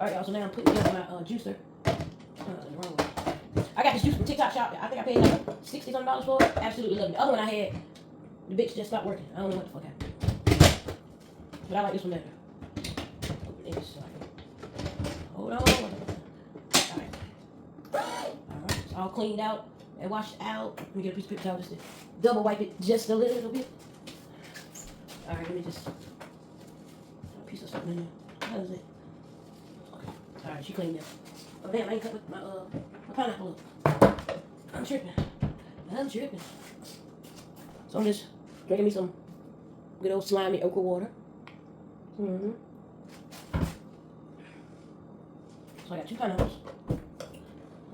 Alright, y'all, so now I'm putting together my juicer. The wrong way. I got this juice from Tictoc shop. I think I paid like $60 for it. Absolutely love it. The other one I had, the bitch just stopped working. I don't know what the fuck happened. But I like this one better. Open this. Hold on. Alright. Alright. It's all cleaned out and washed out. Let me get a piece of paper towel just to double wipe it just a little bit. Alright, let me just. A piece of something in there. How is it? Okay. Alright, she cleaned it. Oh damn, I ain't cut with my pineapple up. I'm tripping. So I'm just drinking me some good old slimy okra water. So I got 2 pineapples. I'm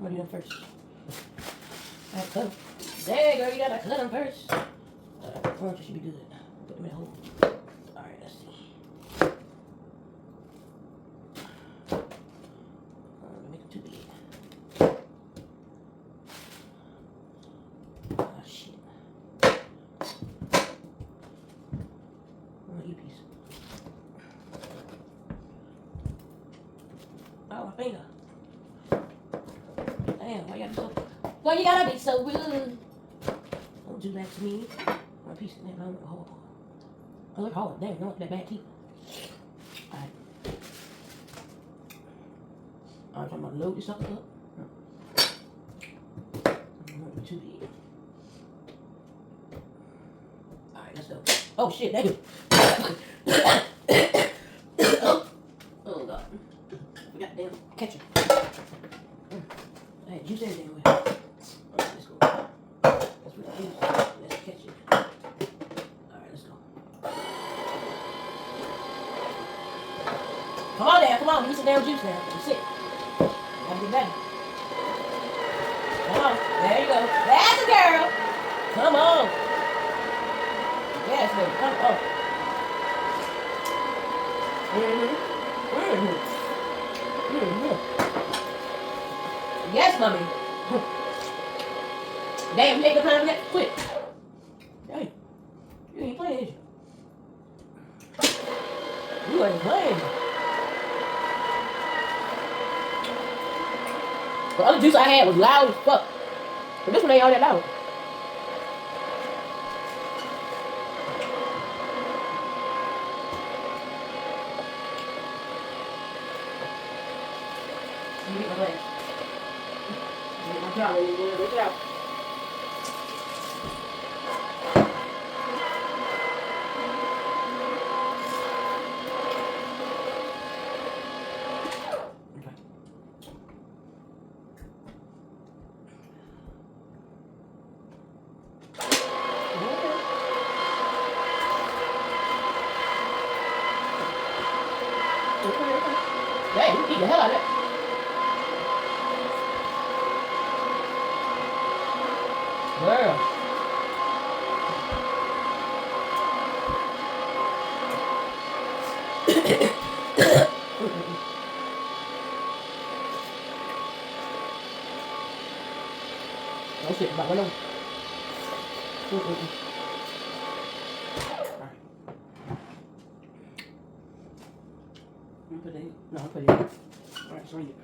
gonna do them first. I have to cut them. There, girl, you gotta cut them first. Orange should be good. Put them in a hole. Alright, let's see. Make them too big. Oh, shit. I want you piece. Oh, my finger. Damn, why you gotta be so... Why you gotta be so rude? Don't do that to me. My piece of that, I look hard. I look hard. Damn, don't that bad teeth. Alright. Alright, I'm gonna load this sucker up. Not too big. Alright, let's go. Oh shit, damn. Oh god. Goddamn ketchup. I had juice everything away. Alright, let's go. Let's put the juice. Let's catch it. Alright, let's go. Come on, Dad. Come on. Give me some damn juice now. I'm sick. Gotta get better. Come on. There you go. That's a girl. Come on. Yes, baby. Come on. Yes, mommy. Damn, you ain't gonna plan that quick. Damn. You ain't playing, is you? You ain't playing. The other juice I had was loud as fuck. But this one ain't all that loud. You get my glass. Get my job, baby. Get it out. Dang, you eat the hell out of it. Girl. Oh shit, about one of them. I'm gonna put it in. No, I'll put it in. Alright, so read it.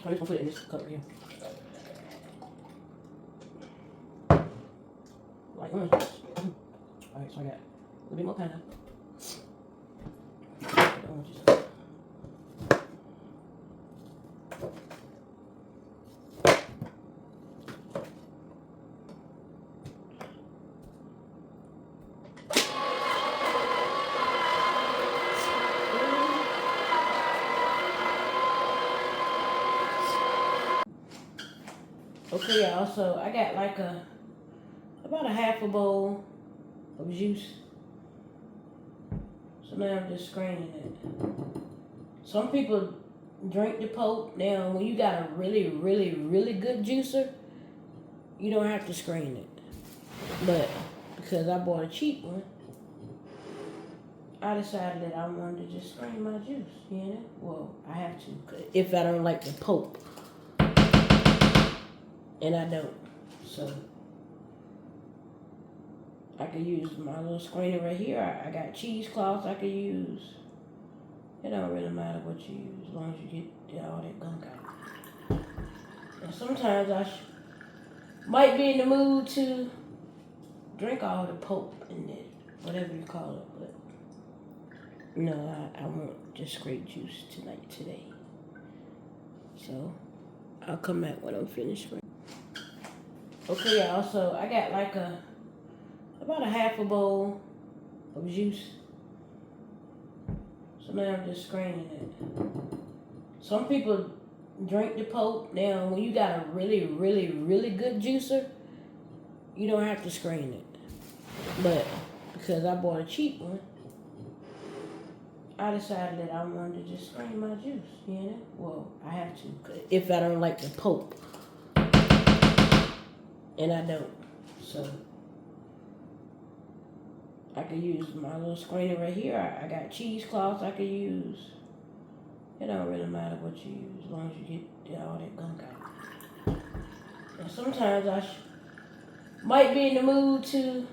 I'm just gonna put it in this cup right here. Like orange juice. Alright, so I got a little bit more pineapple. Put the orange juice. Okay, y'all, so I got like about a half a bowl of juice. So now I'm just straining it. Some people drink the pulp. Now, when you got a really, really, really good juicer, you don't have to strain it. But because I bought a cheap one, I decided that I wanted to just strain my juice, you know? Well, I have to, if I don't like the pulp. And I don't. So I could use my little strainer right here. I got cheesecloths I could use. It don't really matter what you use as long as you get all that gunk out. And sometimes I might be in the mood to drink all the pulp in it, whatever you call it, but no, I want just straight juice today. So I'll come back when I'm finished. Okay, y'all, so I got like about a half a bowl of juice. So now I'm just straining it. Some people drink the pulp. Now, when you got a really, really, really good juicer, you don't have to strain it. But because I bought a cheap one, I decided that I wanted to just strain my juice, you know? Well, I have to, if I don't like the pulp. And I don't. So I could use my little strainer right here. I got cheesecloths I could use. It don't really matter what you use as long as you get all that gunk out. And sometimes I might be in the mood to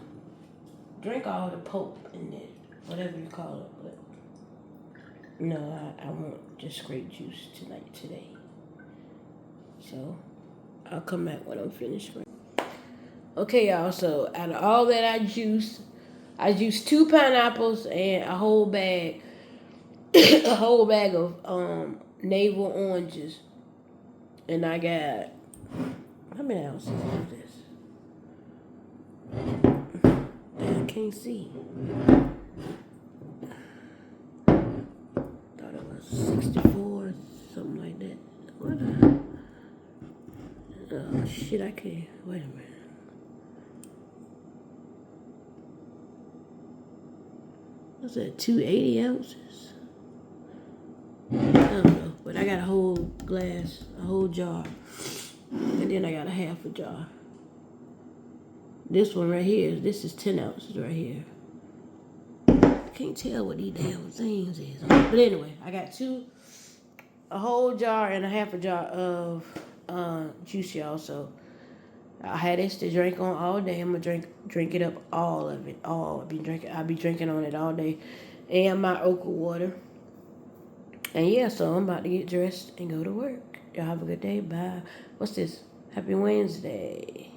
drink all the pulp in it, whatever you call it, but no, I want just straight juice today. So I'll come back when I'm finished. Okay, y'all, so out of all that I juiced 2 pineapples and a whole bag of navel oranges. And I got, how many ounces is this? I can't see. Thought it was 64, something like that. What? Oh shit, I can't. Wait a minute. What's that? 280 ounces? I don't know, but I got a whole glass, a whole jar, and then I got a half a jar. This one right here, this is 10 ounces right here. I can't tell what these damn things is. But anyway, I got a whole jar and a half a jar of juice, y'all. So I had this to drink on all day. I'm gonna drink it up, all of it, all. I'll be drinking on it all day, and my okra water. And yeah, so I'm about to get dressed and go to work. Y'all have a good day. Bye. What's this? Happy Wednesday.